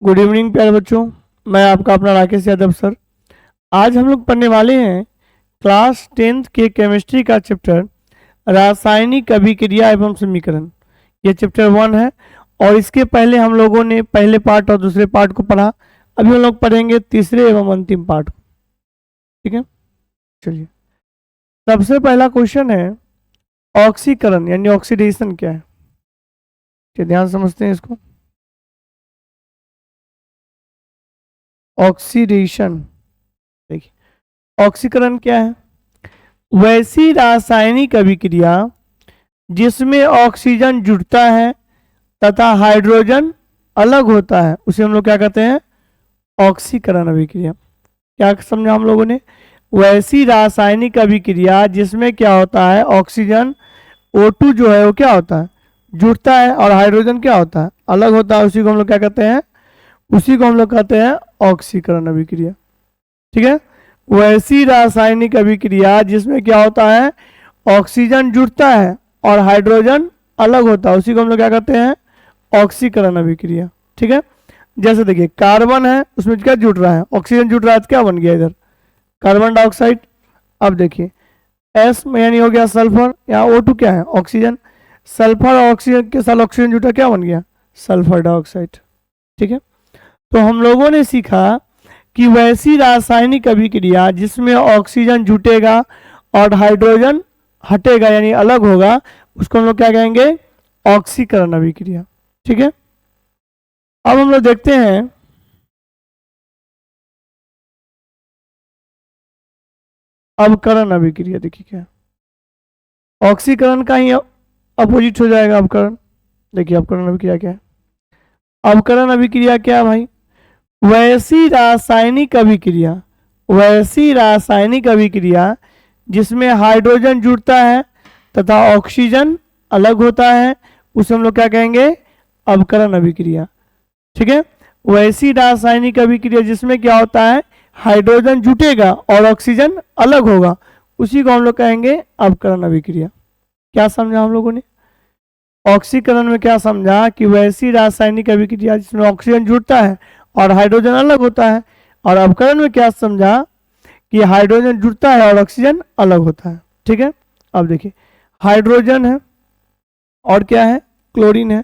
Good evening प्यारे बच्चों, मैं आपका अपना राकेश यादव सर। आज हम लोग पढ़ने वाले हैं क्लास 10th के केमिस्ट्री का चैप्टर रासायनिक अभिक्रिया एवं समीकरण। ये चैप्टर 1 है और इसके पहले हम लोगों ने पहले पार्ट और दूसरे पार्ट को पढ़ा। अभी हम लोग पढ़ेंगे तीसरे एवं अंतिम पार्ट को। ठीक है, चलिए। सबसे पहला क्वेश्चन है ऑक्सीकरण यानी ऑक्सीडेशन क्या है। ध्यान समझते हैं इसको। ऑक्सीडेशन, देखिए ऑक्सीकरण क्या है? वैसी रासायनिक अभिक्रिया जिसमें ऑक्सीजन जुड़ता है तथा हाइड्रोजन अलग होता है, उसे हम लोग क्या कहते हैं? ऑक्सीकरण अभिक्रिया। क्या समझा हम लोगों ने? वैसी रासायनिक अभिक्रिया जिसमें क्या होता है, ऑक्सीजन O2 जो है वो क्या होता है, जुड़ता है, और हाइड्रोजन क्या होता है, अलग होता है। उसी को हम लोग क्या कहते हैं? उसी को हम लोग कहते हैं ऑक्सीकरण अभिक्रिया। ठीक है, वैसी रासायनिक अभिक्रिया जिसमें क्या होता है, ऑक्सीजन जुड़ता है और हाइड्रोजन अलग होता है, उसी को हम लोग क्या कहते हैं? ऑक्सीकरण अभिक्रिया। ठीक है, जैसे देखिए कार्बन है, उसमें क्या जुड़ रहा है, ऑक्सीजन जुड़ रहा है, तो क्या बन गया इधर? Carbon dioxide. अब देखिए एस में यानी हो गया सल्फर, यहाँ O2 क्या है, ऑक्सीजन। सल्फर और ऑक्सीजन के साथ ऑक्सीजन जुटा, क्या बन गया? Sulphur dioxide. ठीक है, तो हम लोगों ने सीखा कि वैसी रासायनिक अभिक्रिया जिसमें ऑक्सीजन जुटेगा और हाइड्रोजन हटेगा यानी अलग होगा, उसको हम लोग क्या कहेंगे? ऑक्सीकरण अभिक्रिया। ठीक है, अब हम लोग देखते हैं अवकरण अभिक्रिया। देखिए क्या है? ऑक्सीकरण का ही अपोजिट हो जाएगा अवकरण। देखिए अवकरण अभिक्रिया क्या है? अवकरण अभिक्रिया क्या है भाई? वैसी रासायनिक अभिक्रिया, वैसी रासायनिक अभिक्रिया जिसमें हाइड्रोजन जुड़ता है तथा ऑक्सीजन अलग होता है, उसे हम लोग क्या कहेंगे? अवकरण अभिक्रिया। ठीक है, वैसी रासायनिक अभिक्रिया जिसमें क्या होता है, हाइड्रोजन जुटेगा और ऑक्सीजन अलग होगा, उसी को हम लोग कहेंगे अवकरण अभिक्रिया। क्या समझा हम लोगों ने? ऑक्सीकरण में क्या समझा कि वैसी रासायनिक अभिक्रिया जिसमें ऑक्सीजन जुड़ता है और हाइड्रोजन अलग होता है, और अवकरण में क्या समझा कि हाइड्रोजन जुड़ता है और ऑक्सीजन अलग होता है। ठीक है, अब देखिए हाइड्रोजन है और क्या है, क्लोरीन है।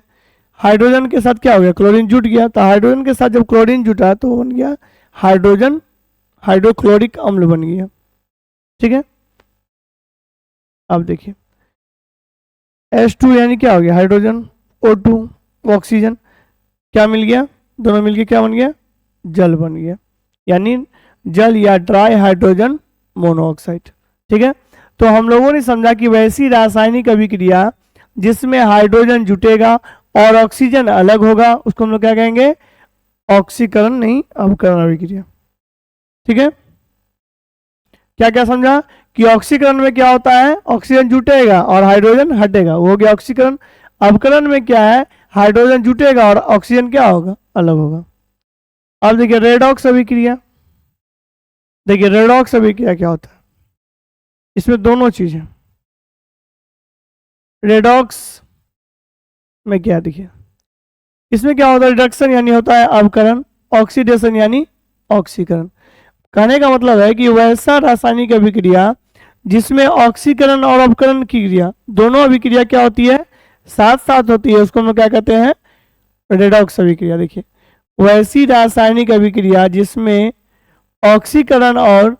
हाइड्रोजन के साथ क्या हो गया, क्लोरीन जुट गया, तो हाइड्रोजन के साथ जब क्लोरीन जुटा तो बन गया हाइड्रोजन, हाइड्रोक्लोरिक अम्ल बन गया। ठीक है, अब देखिए H2 यानी क्या हो गया, हाइड्रोजन, O2 ऑक्सीजन, क्या मिल गया, दोनों मिलके क्या बन गया? जल बन गया, यानी जल या ड्राई हाइड्रोजन मोनोऑक्साइड। ठीक है, तो हम लोगों ने समझा कि वैसी रासायनिक अभिक्रिया जिसमें हाइड्रोजन जुटेगा और ऑक्सीजन अलग होगा, उसको हम लोग क्या कहेंगे? ऑक्सीकरण नहीं, अवकरण अभिक्रिया। ठीक है, क्या क्या समझा कि ऑक्सीकरण में क्या होता है, ऑक्सीजन जुटेगा और हाइड्रोजन हटेगा, वो हो गया ऑक्सीकरण। अवकरण में क्या है, हाइड्रोजन जुटेगा और ऑक्सीजन क्या होगा, अलग होगा। अब देखिए रेडॉक्स अभिक्रिया। देखिए रेडॉक्स अभिक्रिया क्या होता है, इसमें दोनों चीजें। रेडॉक्स में क्या, देखिए इसमें क्या होता है, रिडक्शन यानी होता है अवकरण, ऑक्सीडेशन यानी ऑक्सीकरण। कहने का मतलब है कि वैसा रासायनिक अभिक्रिया जिसमें ऑक्सीकरण और अवकरण की क्रिया, दोनों अभिक्रिया क्या होती है, साथ साथ होती है, उसको हम लोग क्या कहते हैं? रेडॉक्स अभिक्रिया। देखिए वैसी रासायनिक अभिक्रिया जिसमें ऑक्सीकरण और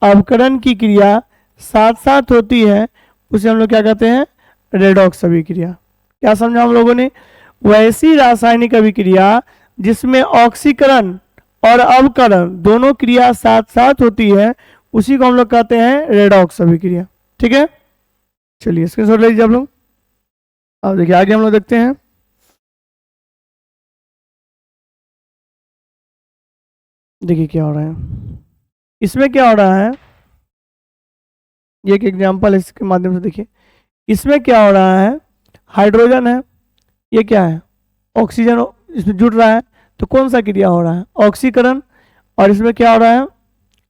अवकरण की क्रिया साथ साथ होती है, उसे हम लोग क्या कहते हैं? रेडॉक्स अभिक्रिया। क्या समझा हम लोगों ने? वैसी रासायनिक अभिक्रिया जिसमें ऑक्सीकरण और अवकरण दोनों क्रिया साथ साथ होती है, उसी को हम लोग कहते हैं रेडॉक्स अभिक्रिया। ठीक है, चलिए स्क्रीनशॉट ले लीजिए आप लोग। अब देखिए आगे हम लोग देखते हैं। देखिए क्या हो रहा है, इसमें क्या हो रहा है, ये एक एग्जांपल है, इसके माध्यम से देखिए इसमें क्या हो रहा है। हाइड्रोजन है, ये क्या है, ऑक्सीजन इसमें जुड़ रहा है, तो कौन सा क्रिया हो रहा है, ऑक्सीकरण। और इसमें क्या हो रहा है,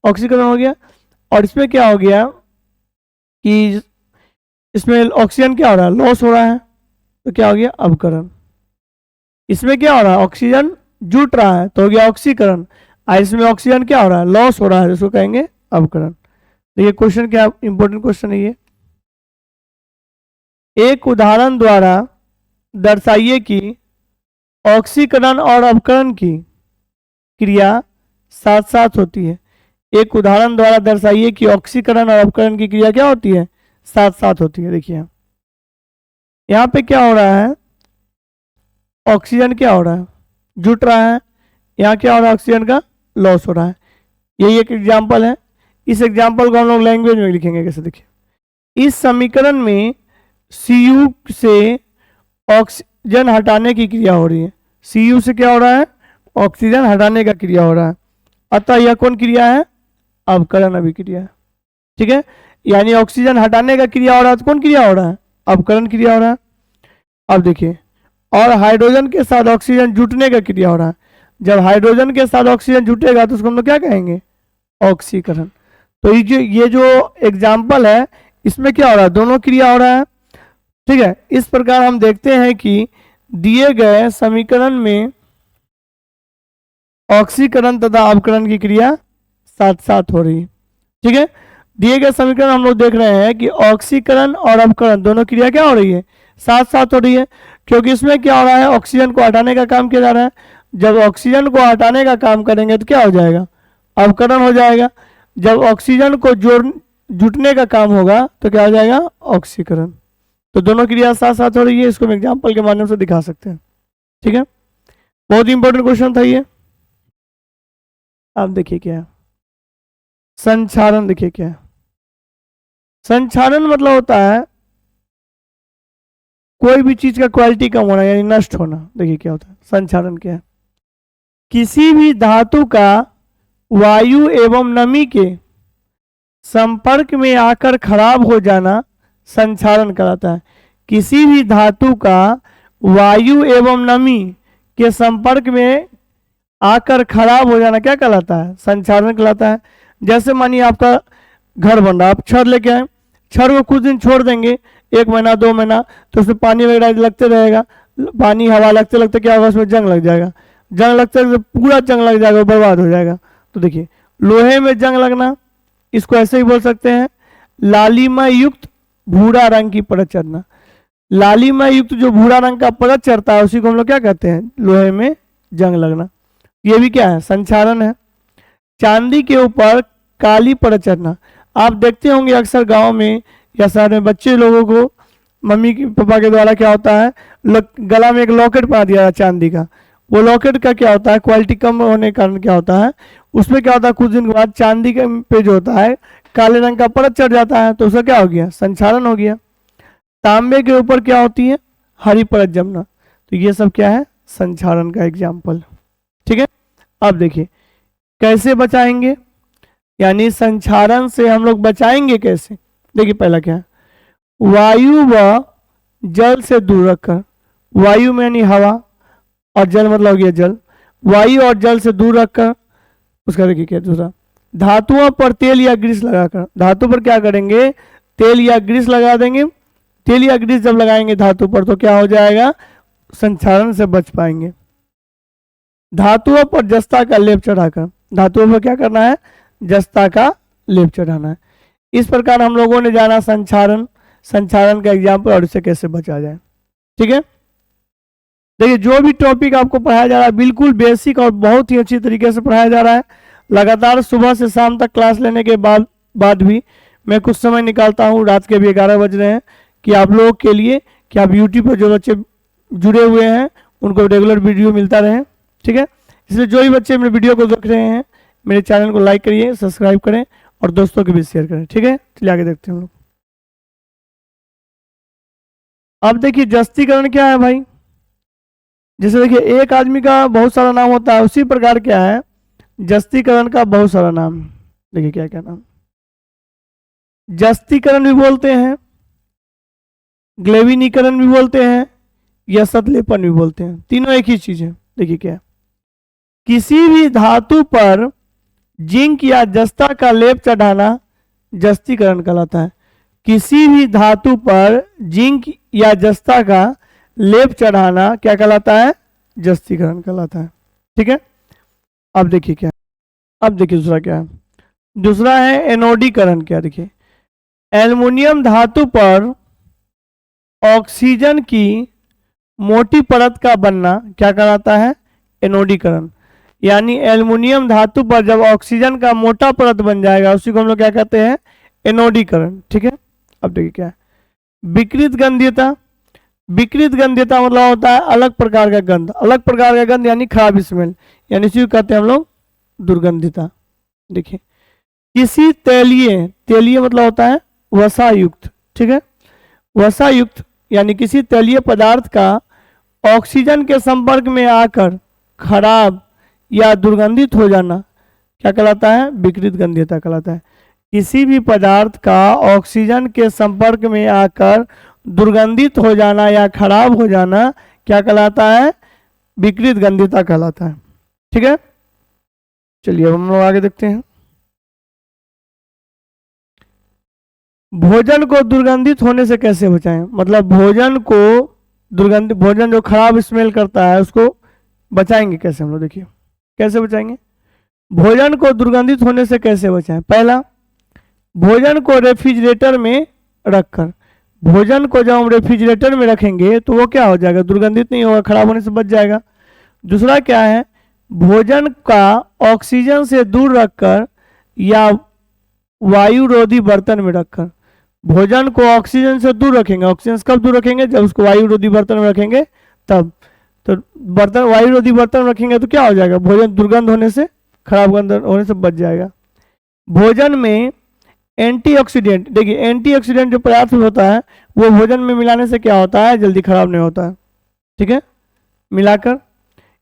ऑक्सीकरण हो गया, और इसमें क्या हो गया कि इसमें ऑक्सीजन क्या हो रहा है, लॉस हो रहा है, तो क्या हो गया, अवकरण। इसमें क्या हो रहा है, ऑक्सीजन जुट रहा है तो हो गया ऑक्सीकरण। इसमें ऑक्सीजन क्या हो रहा है, लॉस हो रहा है, इसको कहेंगे अवकरण। देखिए क्वेश्चन क्या, इंपॉर्टेंट क्वेश्चन है ये। एक उदाहरण द्वारा दर्शाइए कि ऑक्सीकरण और अवकरण की क्रिया साथ साथ होती है। एक उदाहरण द्वारा दर्शाइए कि ऑक्सीकरण और अवकरण की क्रिया क्या होती है, साथ साथ होती है। देखिए यहाँ पे क्या हो रहा है, ऑक्सीजन क्या हो रहा है, जुट रहा है, यहाँ क्या हो रहा है, ऑक्सीजन का लॉस हो रहा है। यही एक एग्जाम्पल है। इस एग्जाम्पल को हम लोग लैंग्वेज में लिखेंगे कैसे, देखिए इस समीकरण में Cu से ऑक्सीजन हटाने की क्रिया हो रही है। Cu से क्या हो रहा है, ऑक्सीजन हटाने का क्रिया हो रहा है, अतः यह कौन क्रिया है, अवकरण अभिक्रिया है। ठीक है, यानी ऑक्सीजन हटाने का क्रिया हो रहा है तो कौन क्रिया हो रहा है, अवकरण क्रिया हो रहा है। अब देखिए, और हाइड्रोजन के साथ ऑक्सीजन जुटने का क्रिया हो रहा है। जब हाइड्रोजन के साथ ऑक्सीजन जुटेगा तो उसको हम लोग क्या कहेंगे, ऑक्सीकरण। तो ये जो एग्जाम्पल है इसमें क्या हो रहा है, दोनों क्रिया हो रहा है। ठीक है, इस प्रकार हम देखते हैं कि दिए गए समीकरण में ऑक्सीकरण तथा अवकरण की क्रिया साथ साथ हो रही है। ठीक है, दिए गए समीकरण हम लोग देख रहे हैं कि ऑक्सीकरण और अवकरण दोनों क्रिया क्या हो रही है, साथ साथ हो रही है। क्योंकि इसमें क्या हो रहा है, ऑक्सीजन को हटाने का काम किया जा रहा है। जब ऑक्सीजन को हटाने का काम करेंगे तो क्या हो जाएगा, अवकरण हो जाएगा। जब ऑक्सीजन को जुटने का काम होगा तो क्या हो जाएगा, ऑक्सीकरण। तो दोनों क्रिया साथ साथ हो रही है, इसको हम एग्जाम्पल के माध्यम से दिखा सकते हैं। ठीक है, बहुत इंपॉर्टेंट क्वेश्चन था ये। आप देखिए क्या है संक्षारण, देखिए क्या है संक्षारण, मतलब होता है कोई भी चीज का क्वालिटी कम होना यानी नष्ट होना। देखिए क्या होता है संक्षारण क्या है, किसी भी धातु का वायु एवं नमी के संपर्क में आकर खराब हो जाना संक्षारण कहलाता है। किसी भी धातु का वायु एवं नमी के संपर्क में आकर खराब हो जाना क्या कहलाता है, संक्षारण कहलाता है। जैसे मानिए आपका घर बन रहा है, आप छड़ लेके आए, छड़ को कुछ दिन छोड़ देंगे, 1 महीना 2 महीना, तो उसमें पानी वगैरह लगते रहेगा, पानी हवा लगते लगते क्या होगा, उसमें जंग लग जाएगा, जंग लगते लगते पूरा जंग लग जाएगा, बर्बाद हो जाएगा। तो देखिए लोहे में जंग लगना, इसको ऐसे ही बोल सकते हैं लालिमा युक्त भूरा रंग की परत चढ़ना। लालिमा युक्त जो भूरा रंग का परत चढ़ता है उसी को हम लोग क्या कहते हैं, लोहे में जंग लगना। ये भी क्या है, संक्षारण है। चांदी के ऊपर काली परत चढ़ना, आप देखते होंगे अक्सर गांव में या शहर में बच्चे लोगों को मम्मी पापा के द्वारा क्या होता है, गला में एक लॉकेट पा दिया है चांदी का। वो लॉकेट का क्या होता है, क्वालिटी कम होने के कारण क्या होता है, उसमें क्या होता है कुछ दिन के बाद चांदी के पे जो होता है काले रंग का परत चढ़ जाता है, तो उसका क्या हो गया, संक्षारण हो गया। तांबे के ऊपर क्या होती है, हरी परत जमना, तो ये सब क्या है, संक्षारण का एग्जाम्पल। ठीक है, अब देखिए कैसे बचाएंगे, यानी संक्षारण से हम लोग बचाएंगे कैसे। देखिए पहला क्या है, वायु व जल से दूर रखकर, वायु में यानी हवा और जल मतलब हो गया जल, वायु और जल से दूर रखकर। उसका देखिए क्या दूसरा, धातुओं पर तेल या ग्रीस लगाकर, धातु पर क्या करेंगे, तेल या ग्रीस लगा देंगे। तेल या ग्रीस जब लगाएंगे धातु पर तो क्या हो जाएगा, संक्षारण से बच पाएंगे। धातुओं पर जस्ता का लेप चढ़ाकर, धातुओं पर क्या करना है, जस्ता का लेप चढ़ाना है। इस प्रकार हम लोगों ने जाना संक्षारण, संक्षारण का एग्जाम्पल और इससे कैसे बचा जाए। ठीक है, देखिए जो भी टॉपिक आपको पढ़ाया जा रहा है बिल्कुल बेसिक और बहुत ही अच्छी तरीके से पढ़ाया जा रहा है। लगातार सुबह से शाम तक क्लास लेने के बाद भी मैं कुछ समय निकालता हूँ, रात के भी 11 बज रहे हैं, कि आप लोगों के लिए कि आप यूट्यूब पर जो बच्चे जुड़े हुए हैं उनको रेगुलर वीडियो मिलता रहे। ठीक है, इसलिए जो भी बच्चे मेरे वीडियो को देख रहे हैं मेरे चैनल को लाइक करिए, सब्सक्राइब करें और दोस्तों के भी शेयर करें। ठीक है, चलिए आगे देखते हैं हम लोग। अब देखिए जस्तीकरण क्या है भाई, जैसे देखिए एक आदमी का बहुत सारा नाम होता है, उसी प्रकार क्या है जस्तीकरण का बहुत सारा नाम। देखिए क्या क्या नाम, जस्तीकरण भी बोलते हैं, ग्लेविनीकरण भी बोलते हैं, या सतलेपन भी बोलते हैं, तीनों एक ही चीज है। देखिए क्या है, किसी भी धातु पर जिंक या जस्ता का लेप चढ़ाना जस्तीकरण कहलाता है। किसी भी धातु पर जिंक या जस्ता का लेप चढ़ाना क्या कहलाता है, जस्तीकरण कहलाता है। ठीक है। अब देखिए क्या, अब देखिए दूसरा क्या है, दूसरा है एनोडीकरण। क्या देखिए, एल्युमिनियम धातु पर ऑक्सीजन की मोटी परत का बनना क्या कहलाता है, एनोडीकरण। यानी एल्युमिनियम धातु पर जब ऑक्सीजन का मोटा परत बन जाएगा उसी को हम लोग क्या कहते हैं, एनोडीकरण। ठीक है। अब देखिए क्या है, विकृत गंधीयता। विकृत गंधीयता मतलब होता है अलग प्रकार का गंध, अलग प्रकार का गंध यानी खराब स्मेल, यानी इसी को कहते हैं हम लोग दुर्गंधिता। देखिए, किसी तैलीय, तैलीय मतलब होता है वसा युक्त, ठीक है, वसा युक्त यानी किसी तैलीय पदार्थ का ऑक्सीजन के संपर्क में आकर खराब या दुर्गंधित हो जाना क्या कहलाता है, विकृत गंधीयता कहलाता है। किसी भी पदार्थ का ऑक्सीजन के संपर्क में आकर दुर्गंधित हो जाना या खराब हो जाना क्या कहलाता है, विकृत गंधीयता कहलाता है। ठीक है, चलिए अब हम लोग आगे देखते हैं। भोजन को दुर्गंधित होने से कैसे बचाएं, मतलब भोजन को दुर्गंध, भोजन जो खराब स्मेल करता है उसको बचाएंगे कैसे हम लोग, देखिए कैसे बचाएंगे। भोजन को दुर्गंधित होने से कैसे बचाएं, पहला, भोजन को रेफ्रिजरेटर में रखकर। भोजन को जब हम रेफ्रिजरेटर में रखेंगे तो वो क्या हो जाएगा, दुर्गंधित नहीं होगा, खराब होने से बच जाएगा। दूसरा क्या है, भोजन का ऑक्सीजन से दूर रखकर या वायुरोधी बर्तन में रखकर। भोजन को ऑक्सीजन से दूर रखेंगे, ऑक्सीजन से कब दूर रखेंगे, जब उसको वायुरोधी बर्तन में रखेंगे तब। तो बर्तन, वायुरोधी बर्तन में रखेंगे तो क्या हो जाएगा, भोजन दुर्गंध होने से, खराब गंध होने से बच जाएगा। भोजन में एंटीऑक्सीडेंट, देखिए एंटीऑक्सीडेंट जो पदार्थ होता है वो भोजन में मिलाने से क्या होता है, जल्दी खराब नहीं होता है। ठीक है, मिलाकर।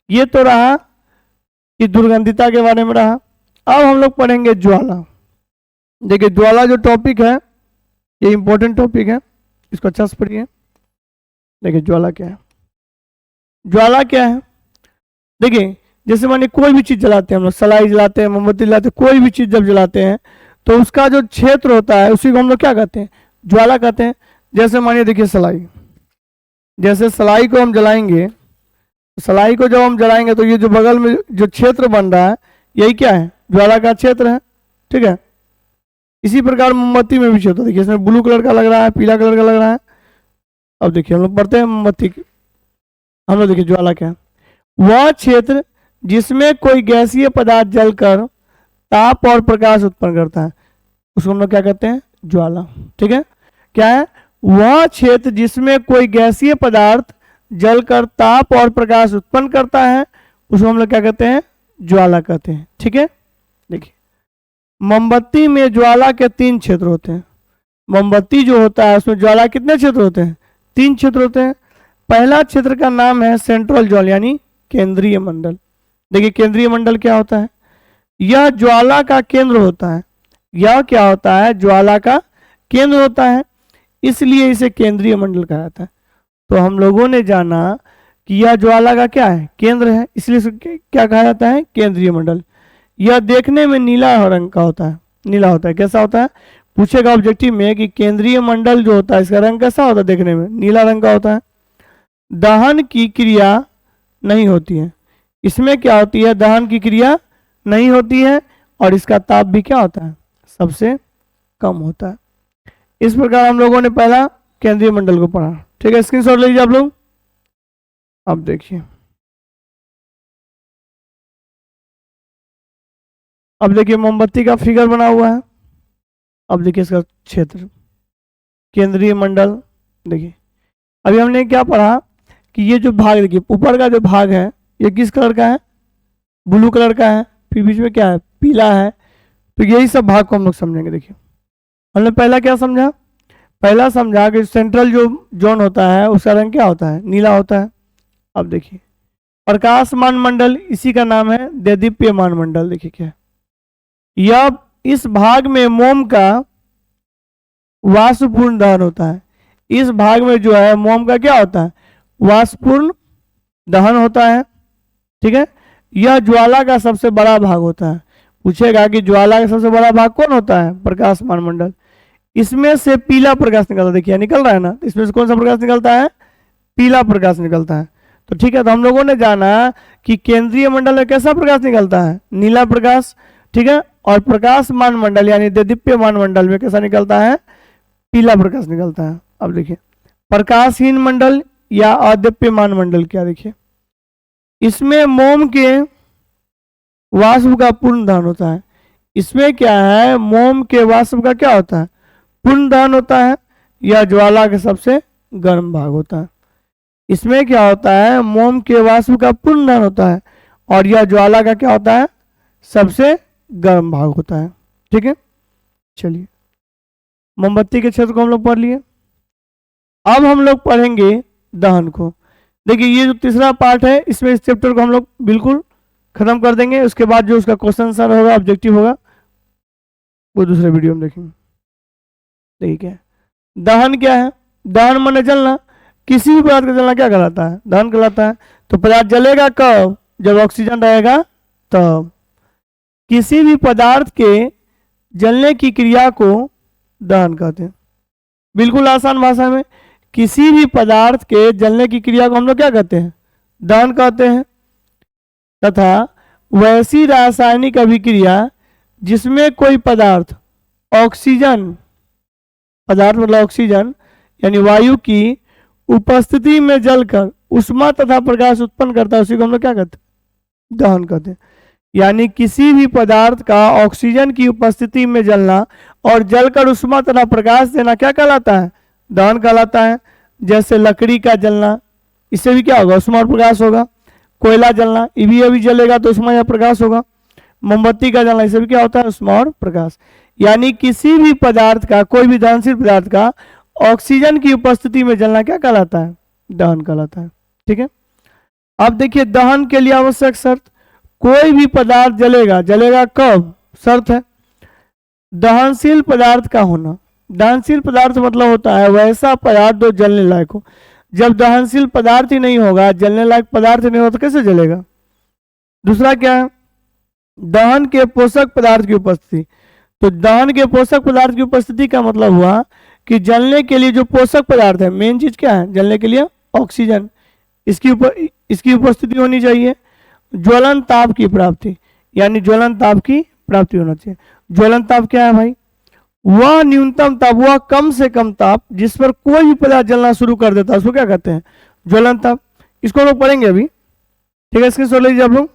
ये तो रहा कि दुर्गंधिता के बारे में रहा। अब हम लोग पढ़ेंगे ज्वाला। देखिए ज्वाला जो टॉपिक है ये इंपॉर्टेंट टॉपिक है, इसको अच्छा से पढ़िए। देखिए ज्वाला क्या है, ज्वाला क्या है, देखिए जैसे मानिए कोई भी चीज जलाते हैं हम लोग, सलाई जलाते हैं, मोमबत्ती जलाते हैं, कोई भी चीज जब जलाते हैं तो उसका जो क्षेत्र होता है उसी को हम लोग क्या कहते हैं, ज्वाला कहते हैं। जैसे मानिए देखिए सलाई, जैसे सलाई को हम जलाएंगे, सलाई को जब हम जलाएंगे तो ये जो बगल में जो क्षेत्र बन रहा है यही क्या है, ज्वाला का क्षेत्र है। ठीक है, इसी प्रकार मोमबत्ती में भी क्षेत्र, देखिए इसमें ब्लू कलर का लग रहा है, पीला कलर का लग रहा है। अब देखिए हम लोग पढ़ते हैं मोमबत्ती, हम लोग देखिए ज्वाला क्या है, वह क्षेत्र जिसमें कोई गैसीय पदार्थ जलकर ताप और प्रकाश उत्पन्न करता है उसको हम लोग क्या कहते हैं, ज्वाला। ठीक है, क्या है, वह क्षेत्र जिसमें कोई गैसीय पदार्थ जलकर ताप और प्रकाश उत्पन्न करता है उसको हम लोग क्या कहते हैं, ज्वाला कहते हैं। ठीक है, देखिए मोमबत्ती में ज्वाला के 3 क्षेत्र होते हैं। मोमबत्ती जो होता है उसमें ज्वाला कितने क्षेत्र होते हैं, 3 क्षेत्र होते हैं। पहला क्षेत्र का नाम है सेंट्रल ज्वाला यानी केंद्रीय मंडल। देखिए केंद्रीय मंडल क्या होता है, यह ज्वाला का केंद्र होता है, यह क्या होता है, ज्वाला का केंद्र होता है, इसलिए इसे केंद्रीय मंडल कहा जाता है। तो हम लोगों ने जाना कि यह ज्वाला का क्या है, केंद्र है, इसलिए इसे क्या कहा जाता है, केंद्रीय मंडल। यह देखने में नीला रंग का होता है, नीला होता है, कैसा होता है, पूछेगा ऑब्जेक्टिव में कि केंद्रीय मंडल जो होता है इसका रंग कैसा होता है, देखने में नीला रंग का होता है। दहन की क्रिया नहीं होती है, इसमें क्या होती है, दहन की क्रिया नहीं होती है और इसका ताप भी क्या होता है, सबसे कम होता है। इस प्रकार हम लोगों ने पहला केंद्रीय मंडल को पढ़ा। ठीक है, स्क्रीनशॉट लीजिए आप लोग। अब देखिए, अब देखिए मोमबत्ती का फिगर बना हुआ है। अब देखिए इसका क्षेत्र, केंद्रीय मंडल। देखिए अभी हमने क्या पढ़ा कि ये जो भाग, देखिए ऊपर का जो भाग है ये किस कलर का है, ब्लू कलर का है, फिर बीच में क्या है, पीला है। तो यही सब भाग को हम लोग समझेंगे। देखिए हमने पहला क्या समझा, पहला समझा कि सेंट्रल जो जोन होता है उसका रंग क्या होता है, नीला होता है। अब देखिए प्रकाशमान मंडल, इसी का नाम है देदीप्यमान मंडल। देखिए क्या, यह इस भाग में मोम का वाष्पपूर्ण दहन होता है। इस भाग में जो है मोम का क्या होता है, वाष्पपूर्ण दहन होता है। ठीक है, यह ज्वाला का सबसे बड़ा भाग होता है। पूछेगा कि ज्वाला का सबसे बड़ा भाग कौन होता है, प्रकाशमान मंडल। इसमें से पीला प्रकाश निकलता है, देखिए निकल रहा है ना, इसमें से कौन सा प्रकाश निकलता है, पीला प्रकाश निकलता है। तो ठीक है, तो हम लोगों ने जाना कि केंद्रीय मंडल में कैसा प्रकाश निकलता है, नीला प्रकाश, ठीक है, और प्रकाशमान मंडल यानी देदीप्यमान मंडल में कैसा निकलता है, पीला प्रकाश निकलता है। अब देखिए प्रकाशहीन मंडल या अदीप्यमान मंडल क्या, देखिए इसमें मोम के वाष्प का पूर्ण दहन होता है। इसमें क्या है, मोम के वाष्प का क्या होता है, पूर्ण दहन होता है, यह ज्वाला के सबसे गर्म भाग होता है। इसमें क्या होता है, मोम के वाष्प का पूर्ण दहन होता है और यह ज्वाला का क्या होता है, सबसे गर्म भाग होता है। ठीक है, चलिए मोमबत्ती के क्षेत्र को हम लोग पढ़ लिए। अब हम लोग पढ़ेंगे दहन को। देखिए ये जो तीसरा पार्ट है, इसमें इस चैप्टर को हम लोग बिल्कुल खत्म कर देंगे। उसके बाद जो उसका क्वेश्चन आंसर होगा, ऑब्जेक्टिव होगा, वो दूसरे वीडियो में देखेंगे। देखिए क्या है दहन, क्या है, दहन माने जलना। किसी भी पदार्थ का जलना क्या कहलाता है, दहन कहलाता है। तो पदार्थ जलेगा कब, जब ऑक्सीजन रहेगा तब। किसी भी पदार्थ के जलने की क्रिया को दहन कहते हैं। बिल्कुल आसान भाषा में, किसी भी पदार्थ के जलने की क्रिया को हम लोग क्या कहते हैं, दहन कहते हैं। तथा वैसी रासायनिक अभिक्रिया जिसमें कोई पदार्थ ऑक्सीजन, पदार्थ मतलब ऑक्सीजन यानी वायु की उपस्थिति में जलकर उष्मा तथा प्रकाश उत्पन्न करता है, उसी को हम लोग क्या कहते हैं, दहन कहते हैं। यानी किसी भी पदार्थ का ऑक्सीजन की उपस्थिति में जलना और जलकर उष्मा तथा प्रकाश देना क्या कहलाता है, दहन कहलाता है। जैसे लकड़ी का जलना, इससे भी क्या होगा, उष्मा और प्रकाश होगा। कोयला जलना, ये भी अभी जलेगा तो उष्मा या प्रकाश होगा। मोमबत्ती का जलना, इससे भी क्या होता है, उष्मा और प्रकाश। यानी किसी भी पदार्थ का, कोई भी दहनशील पदार्थ का ऑक्सीजन की उपस्थिति में जलना क्या कहलाता है, दहन कहलाता है। ठीक है, अब देखिए दहन के लिए आवश्यक शर्त, कोई भी पदार्थ जलेगा, जलेगा कब, शर्त है दहनशील पदार्थ का होना। दहनशील पदार्थ मतलब होता है वैसा पदार्थ जो जलने लायक हो। जब दहनशील पदार्थ ही नहीं होगा, जलने लायक पदार्थ ही नहीं होगा, तो कैसे जलेगा। दूसरा क्या है, दहन के पोषक पदार्थ की उपस्थिति। तो दहन के पोषक पदार्थ की उपस्थिति का मतलब हुआ कि जलने के लिए जो पोषक पदार्थ है, मेन चीज क्या है जलने के लिए, ऑक्सीजन, इसकी उपस्थिति होनी चाहिए। ज्वलन ताप की प्राप्ति, यानी ज्वलन ताप की प्राप्ति होना चाहिए। ज्वलन ताप क्या है भाई, वह न्यूनतम ताप, वह कम से कम ताप जिस पर कोई भी पदार्थ जलना शुरू कर देता है, उसको क्या कहते हैं, ज्वलन ताप। इसको लोग पढ़ेंगे अभी, ठीक है, स्क्रीन शॉट लीजिए आप लोग।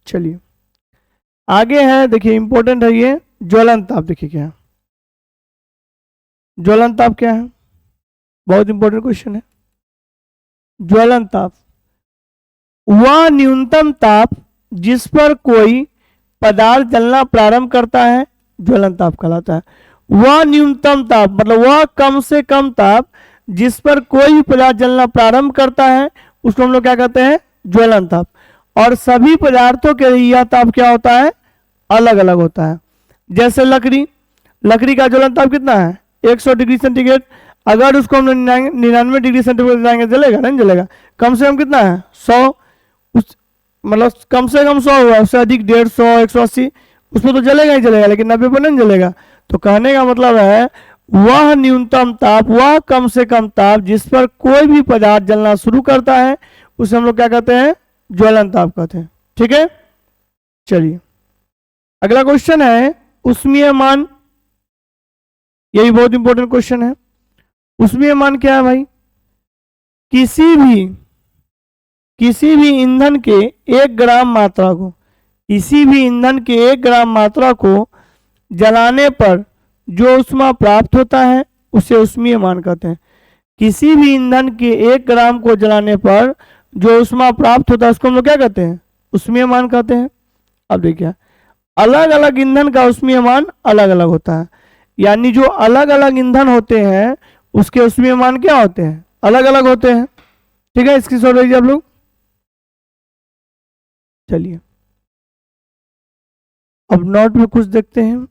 चलिए आगे है, देखिए इंपॉर्टेंट है ये ज्वलन ताप। देखिए क्या है ज्वलन ताप, क्या है, बहुत इंपॉर्टेंट क्वेश्चन है। ज्वलन ताप वह न्यूनतम ताप जिस पर कोई पदार्थ जलना प्रारंभ करता है, ज्वलन ताप कहलाता है। वह न्यूनतम ताप मतलब वह कम से कम ताप जिस पर कोई भी पदार्थ जलना प्रारंभ करता है, उसको हम लोग क्या कहते हैं, ज्वलन ताप। और सभी पदार्थों के लिए यह ताप क्या होता है, अलग अलग होता है। जैसे लकड़ी, लकड़ी का ज्वलन ताप कितना है, 100 डिग्री सेंटीग्रेड। अगर उसको हम 99 डिग्री सेंटीग्रेड जाएंगे, जलेगा नहीं जलेगा, कम से कम कितना है 100, उस मतलब कम से कम 100 हुआ, उससे अधिक 150, 180, उसमें तो जलेगा ही जलेगा, लेकिन 90 पर नहीं जलेगा। तो कहने का मतलब है वह न्यूनतम ताप, वह कम से कम ताप जिस पर कोई भी पदार्थ जलना शुरू करता है, उसे हम लोग क्या कहते हैं, ज्वलन ताप कहते हैं। ठीक है, चलिए अगला क्वेश्चन है उष्मीय मान। यही बहुत इंपॉर्टेंट क्वेश्चन है। उष्मीय मान क्या है भाई, किसी भी ईंधन के 1 ग्राम मात्रा को, किसी भी ईंधन के 1 ग्राम मात्रा को जलाने पर जो ऊष्मा प्राप्त होता है उसे उष्मीय मान कहते हैं। किसी भी ईंधन के 1 ग्राम को जलाने पर जो ऊष्मा प्राप्त होता है उसको हम लोग क्या कहते हैं, उष्मीय मान कहते हैं। अब देखिए अलग अलग ईंधन का उष्मीय मान अलग अलग होता है, यानी जो अलग अलग ईंधन होते हैं उसके उष्मीय मान क्या होते हैं, अलग अलग होते हैं। ठीक है, इसकी सोच लीजिए आप लोग। चलिए अब नोट में कुछ देखते हैं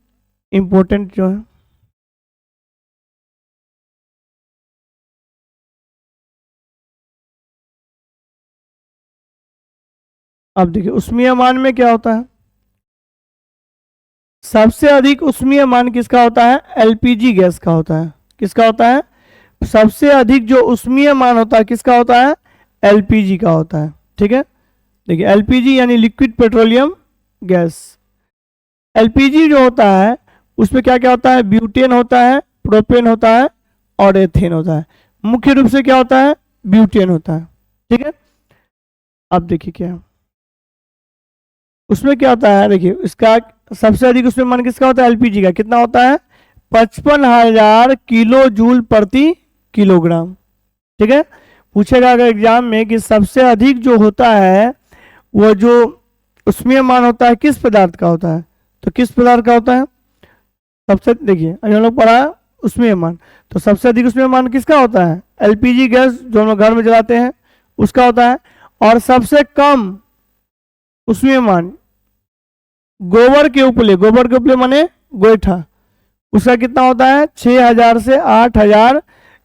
इंपॉर्टेंट जो है। अब देखिए उष्मीय मान में क्या होता है, सबसे अधिक उष्मीय मान किसका होता है, एलपीजी गैस का होता है। किसका होता है, सबसे अधिक जो उष्मीय मान होता है किसका होता है, एलपीजी का होता है। ठीक है, देखिए एलपीजी यानी लिक्विड पेट्रोलियम गैस। एलपीजी जो होता है उसमें क्या क्या होता है, ब्यूटेन होता है, प्रोपेन होता है और एथेन होता है। मुख्य रूप से क्या होता है, ब्यूटेन होता है। ठीक है, अब देखिए क्या उसमें क्या होता है, देखिए इसका सबसे अधिक उसमें मान किसका होता है, एलपीजी का कितना होता है, 55,000 किलो जूल प्रति किलोग्राम। ठीक है, पूछेगा अगर एग्जाम में कि सबसे अधिक जो होता है वो जो उसमें मान होता है किस पदार्थ का होता है, तो किस पदार्थ का होता है सबसे, देखिए अभी हम लोग पढ़ा उसमें मान, तो सबसे अधिक उसमें मान किसका होता है, एलपीजी गैस जो हम लोग घर में जलाते हैं उसका होता है। और सबसे कम उसमें मान गोबर के उपले माने गोईठा, उसका कितना होता है 6,000 से 8,000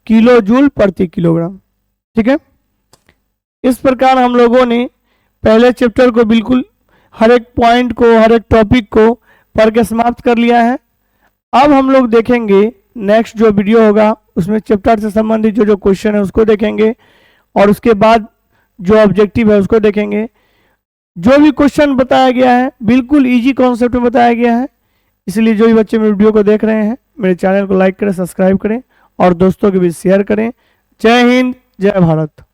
किलो जूल प्रति किलोग्राम। ठीक है, इस प्रकार हम लोगों ने पहले चैप्टर को बिल्कुल हर एक पॉइंट को, हर एक टॉपिक को पढ़ के समाप्त कर लिया है। अब हम लोग देखेंगे नेक्स्ट जो वीडियो होगा उसमें चैप्टर से संबंधित जो जो क्वेश्चन है उसको देखेंगे और उसके बाद जो ऑब्जेक्टिव है उसको देखेंगे। जो भी क्वेश्चन बताया गया है बिल्कुल इजी कॉन्सेप्ट में बताया गया है, इसलिए जो भी बच्चे मेरे वीडियो को देख रहे हैं मेरे चैनल को लाइक करें, सब्सक्राइब करें और दोस्तों के बीच शेयर करें। जय हिंद, जय भारत।